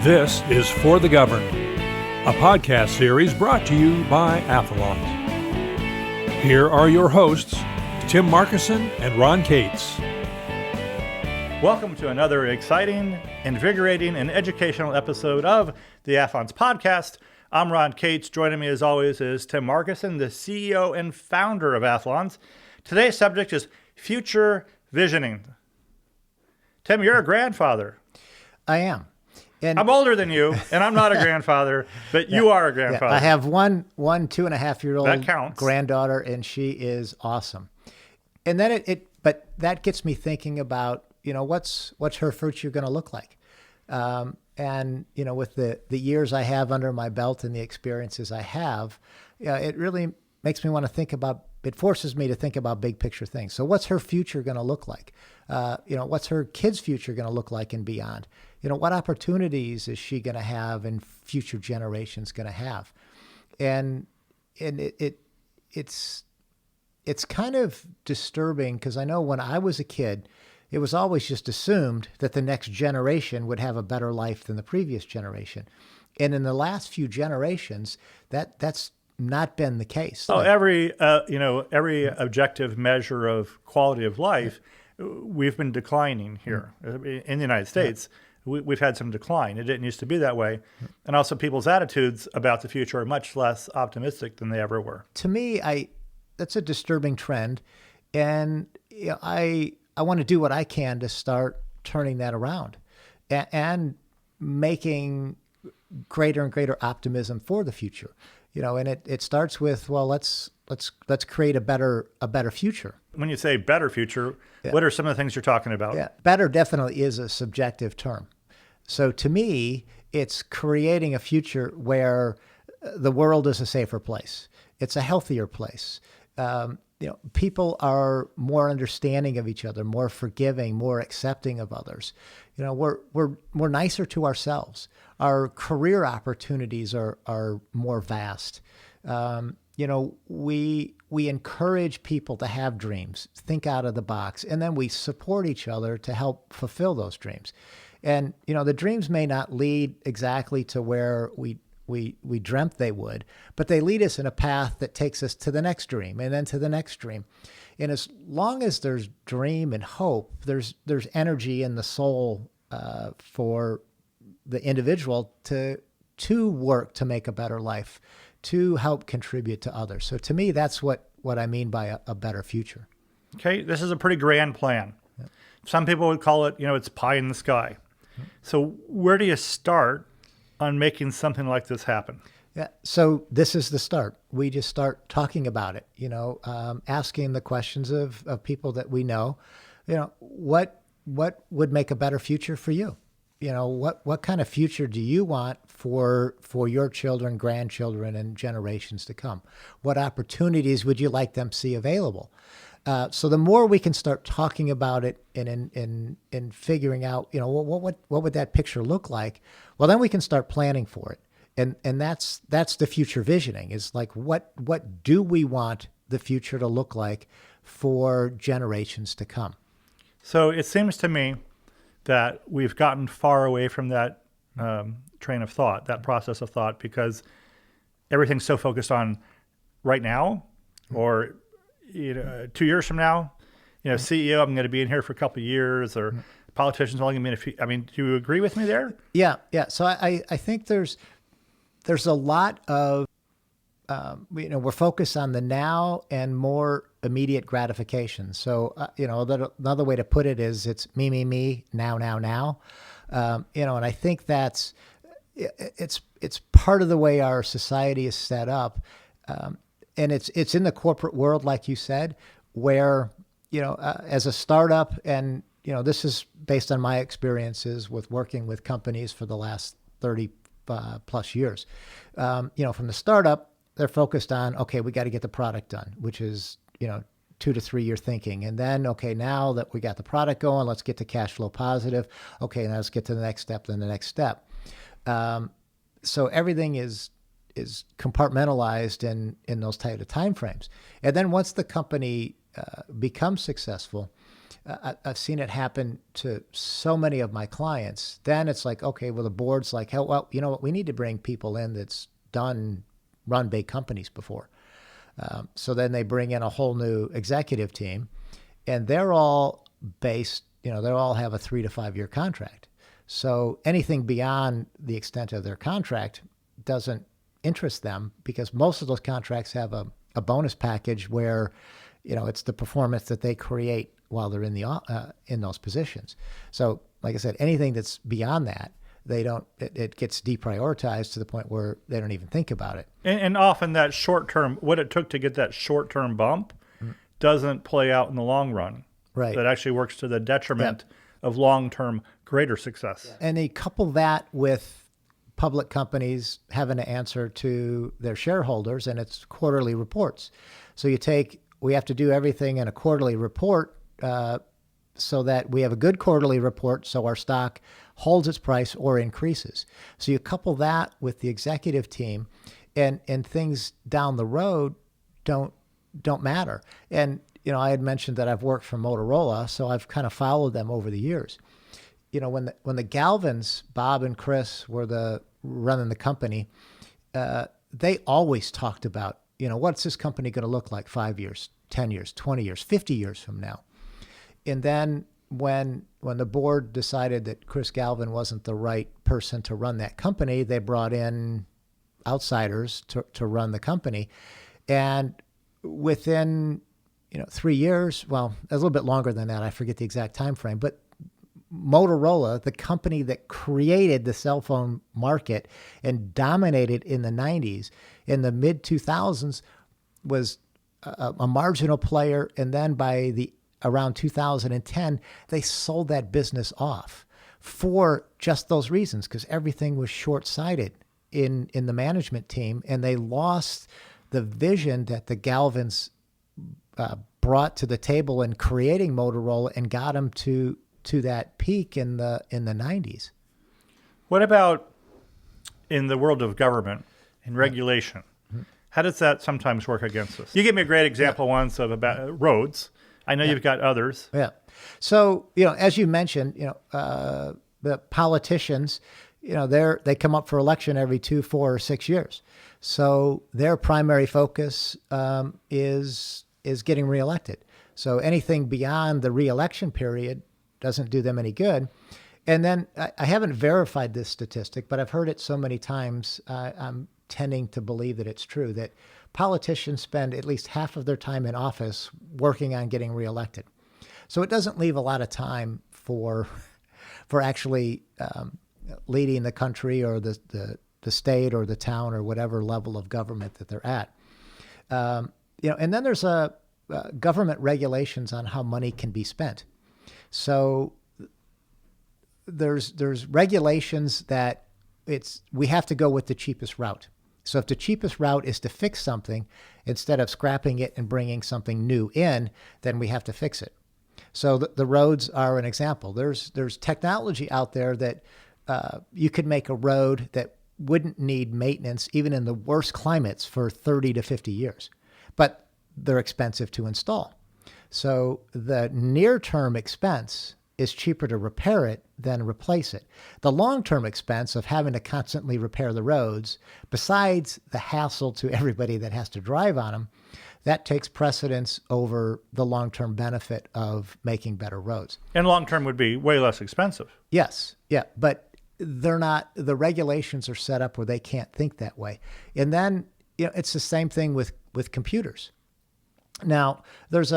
This is For the Governed, a podcast series brought to you by Athalonz. Here are your hosts, Tim Markison and Ron Cates. Welcome to another exciting, invigorating, and educational episode of the Athalonz podcast. I'm Ron Cates. Joining me as always is Tim Markison, the CEO and founder of Athalonz. Today's subject is future visioning. Tim, you're a grandfather. I am. And I'm older than you, and I'm not a grandfather, but you are a grandfather. I have one 2.5-year-old That counts. granddaughter, and she is awesome. And then but that gets me thinking about, what's her future going to look like? And, with the years I have under my belt and the experiences I have, it really makes me want to think about, it forces me to think about big picture things. So what's her future going to look like? What's her kids' future going to look like and beyond? What opportunities is she going to have and future generations going to have? And it's kind of disturbing because I know when I was a kid, it was always just assumed that the next generation would have a better life than the previous generation. And in the last few generations, that's not been the case. So every objective measure of quality of life, we've been declining here in the United States. Yeah. We've had some decline. It didn't used to be that way. And also people's attitudes about the future are much less optimistic than they ever were. To me, that's a disturbing trend. And I want to do what I can to start turning that around and making greater and greater optimism for the future. And it starts with, well, let's create a better future. When you say better future, what are some of the things you're talking about? Yeah, better definitely is a subjective term. So to me, it's creating a future where the world is a safer place. It's a healthier place. People are more understanding of each other, more forgiving, more accepting of others. We're nicer to ourselves. Our career opportunities are more vast. We encourage people to have dreams, think out of the box, and then we support each other to help fulfill those dreams. And, the dreams may not lead exactly to where we dreamt they would, but they lead us in a path that takes us to the next dream and then to the next dream. And as long as there's dream and hope, there's energy in the soul for the individual to work to make a better life, to help contribute to others. So to me, that's what I mean by a better future. Okay, this is a pretty grand plan. Yeah. Some people would call it, it's pie in the sky. Mm-hmm. So where do you start on making something like this happen? Yeah, so this is the start. We just start talking about it, asking the questions of people that we know, what would make a better future for you? What kind of future do you want for your children, grandchildren, and generations to come? What opportunities would you like them to see available? So the more we can start talking about it and figuring out, what would that picture look like? Well, then we can start planning for it. And that's the future visioning, is like, what do we want the future to look like for generations to come? So it seems to me that we've gotten far away from that train of thought, that process of thought, because everything's so focused on right now, or 2 years from now. CEO, I'm going to be in here for a couple of years, or politicians only going to be in a few. I mean, do you agree with me there? Yeah. So I think there's a lot of we're focused on the now and more immediate gratification. So, another way to put it is it's me, now. And I think it's part of the way our society is set up. And it's in the corporate world, like you said, where, as a startup, and, this is based on my experiences with working with companies for the last 30 plus years. From the startup, they're focused on, okay, we got to get the product done, which is, 2 to 3 year thinking. And then, okay, now that we got the product going, let's get to cash flow positive. Okay, now let's get to the next step, then the next step. So everything is compartmentalized in those type of timeframes. And then once the company becomes successful, I've seen it happen to so many of my clients. Then it's like, okay, well, the board's like, hell, well, you know what? We need to bring people in that's run big companies before. So then they bring in a whole new executive team, and they're all based, they all have a 3 to 5 year contract. So anything beyond the extent of their contract doesn't interest them, because most of those contracts have a bonus package where, it's the performance that they create while they're in those positions. So, like I said, anything that's beyond that, it gets deprioritized to the point where they don't even think about it. And often that short term, what it took to get that short term bump doesn't play out in the long run. Right. That actually works to the detriment of long term greater success. And they couple that with public companies having to answer to their shareholders, and it's quarterly reports. So we have to do everything in a quarterly report so that we have a good quarterly report so our stock holds its price or increases. So you couple that with the executive team, and things down the road don't matter. And I had mentioned that I've worked for Motorola, so I've kind of followed them over the years. When the Galvins, Bob and Chris, were running the company, they always talked about, what's this company going to look like 5 years, 10 years, 20 years, 50 years from now? And then when the board decided that Chris Galvin wasn't the right person to run that company, they brought in outsiders to run the company. And within 3 years, well, a little bit longer than that, I forget the exact time frame, but Motorola, the company that created the cell phone market and dominated in the 90s, in the mid 2000s was a marginal player. And then by around 2010, they sold that business off for just those reasons, because everything was short-sighted in the management team, and they lost the vision that the Galvins brought to the table in creating Motorola and got them to that peak in the 90s. What about in the world of government and regulation? How does that sometimes work against us? You gave me a great example once of about roads. I know you've got others. Yeah. So, as you mentioned, the politicians, they come up for election every 2, 4, or 6 years. So their primary focus is getting reelected. So anything beyond the reelection period doesn't do them any good. And then I haven't verified this statistic, but I've heard it so many times, I'm tending to believe that it's true, that politicians spend at least half of their time in office working on getting reelected. So it doesn't leave a lot of time for actually leading the country or the state or the town or whatever level of government that they're at. And then there's government regulations on how money can be spent. So there's regulations that we have to go with the cheapest route. So if the cheapest route is to fix something, instead of scrapping it and bringing something new in, then we have to fix it. So the roads are an example. There's technology out there that you could make a road that wouldn't need maintenance even in the worst climates for 30 to 50 years, but they're expensive to install. So the near-term expense is cheaper to repair it than replace it. The long-term expense of having to constantly repair the roads, besides the hassle to everybody that has to drive on them, that takes precedence over the long-term benefit of making better roads. And long-term would be way less expensive. Yes, yeah, but they're not. The regulations are set up where they can't think that way. And then it's the same thing with computers. Now, there's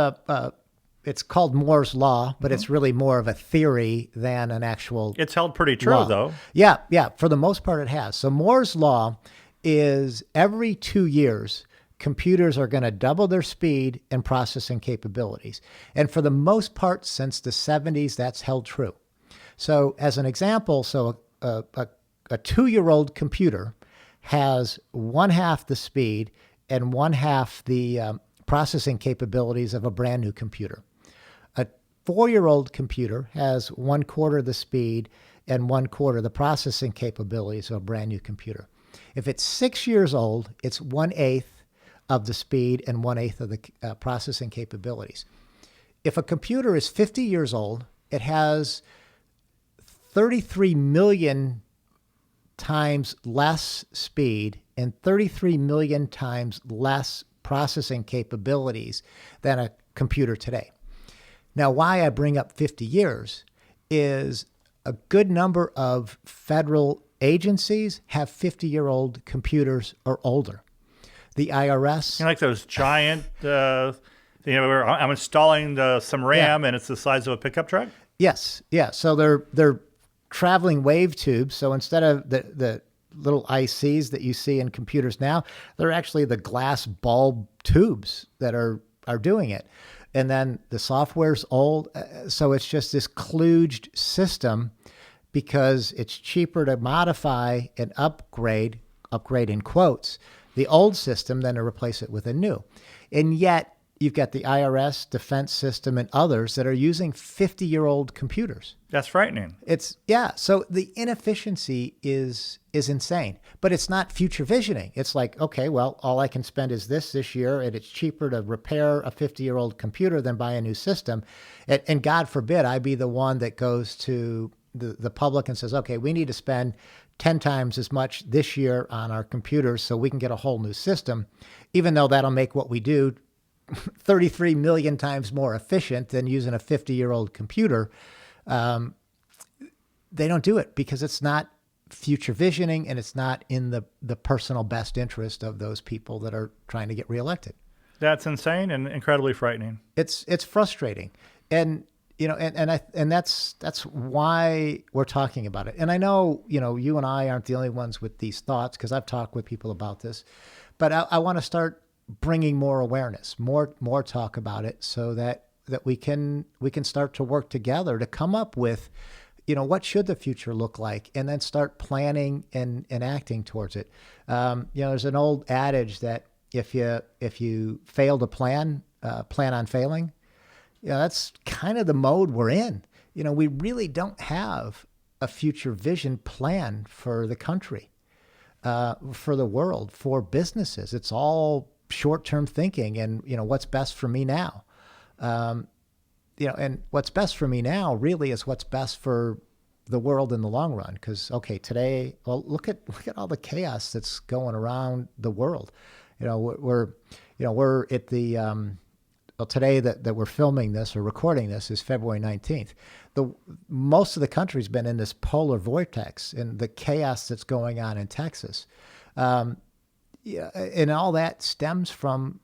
it's called Moore's Law, but it's really more of a theory than an actual It's held pretty true, law. though. Yeah. For the most part, it has. So Moore's Law is every 2 years, computers are going to double their speed and processing capabilities. And for the most part, since the 70s, that's held true. So as an example, a 2-year-old computer has 1/2 the speed and 1/2 the processing capabilities of a brand new computer. A 4-year-old computer has 1/4 the speed and 1/4 the processing capabilities of a brand new computer. If it's 6 years old, it's 1/8 of the speed and 1/8 of the processing capabilities. if a computer is 50 years old, it has 33 million times less speed and 33 million times less processing capabilities than a computer today. Now, why I bring up 50 years is a good number of federal agencies have 50-year-old computers or older. The IRS. Like those giant, where I'm installing some RAM and it's the size of a pickup truck? Yes. Yeah. So they're traveling wave tubes. So instead of the little ICs that you see in computers now, they're actually the glass bulb tubes that are doing it. And then the software's old. So it's just this kludged system because it's cheaper to modify and upgrade in quotes, the old system than to replace it with a new. And yet you've got the IRS, defense system, and others that are using 50-year-old computers. That's frightening. So the inefficiency is insane, but it's not future visioning. It's like, okay, well, all I can spend is this year, and it's cheaper to repair a 50-year-old computer than buy a new system. And God forbid I be the one that goes to the public and says, okay, we need to spend 10 times as much this year on our computers so we can get a whole new system, even though that'll make what we do 33 million times more efficient than using a 50-year-old computer. They don't do it because it's not future visioning and it's not in the personal best interest of those people that are trying to get reelected. That's insane and incredibly frightening. It's frustrating. And and that's why we're talking about it. And I know, you and I aren't the only ones with these thoughts because I've talked with people about this, but I want to start bringing more awareness, more talk about it so that we can start to work together to come up with, what should the future look like, and then start planning and acting towards it. There's an old adage that if you fail to plan on failing. That's kind of the mode we're in. We really don't have a future vision plan for the country, for the world, for businesses. It's all short-term thinking and, what's best for me now. And what's best for me now really is what's best for the world in the long run. Because, okay, today, well, look at all the chaos that's going around the world. We're at the... Well, today that we're filming this or recording this is February 19th. Most of the country's been in this polar vortex and the chaos that's going on in Texas. And all that stems from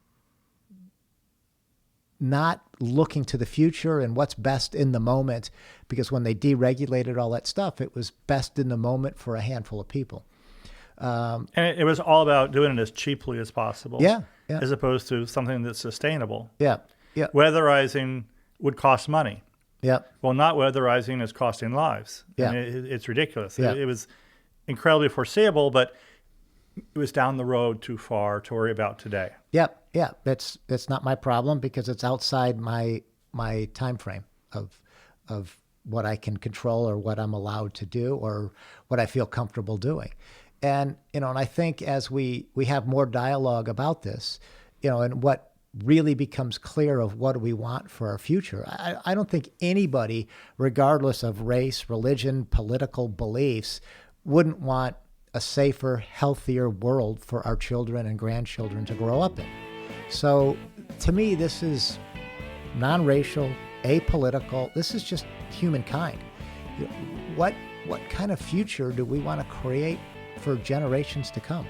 not looking to the future and what's best in the moment, because when they deregulated all that stuff, it was best in the moment for a handful of people. And it was all about doing it as cheaply as possible. Yeah. As opposed to something that's sustainable. Yeah. Weatherizing would cost money. Yeah. Well, not weatherizing is costing lives. Yeah. And it's ridiculous. Yeah. It was incredibly foreseeable, but it was down the road too far to worry about today. Yeah. Yeah. That's not my problem because it's outside my time frame of what I can control or what I'm allowed to do or what I feel comfortable doing. And, and I think as we have more dialogue about this, and what really becomes clear of what do we want for our future, I don't think anybody, regardless of race, religion, political beliefs, wouldn't want a safer, healthier world for our children and grandchildren to grow up in. So to me, this is non-racial, apolitical. This is just humankind. What kind of future do we want to create for generations to come?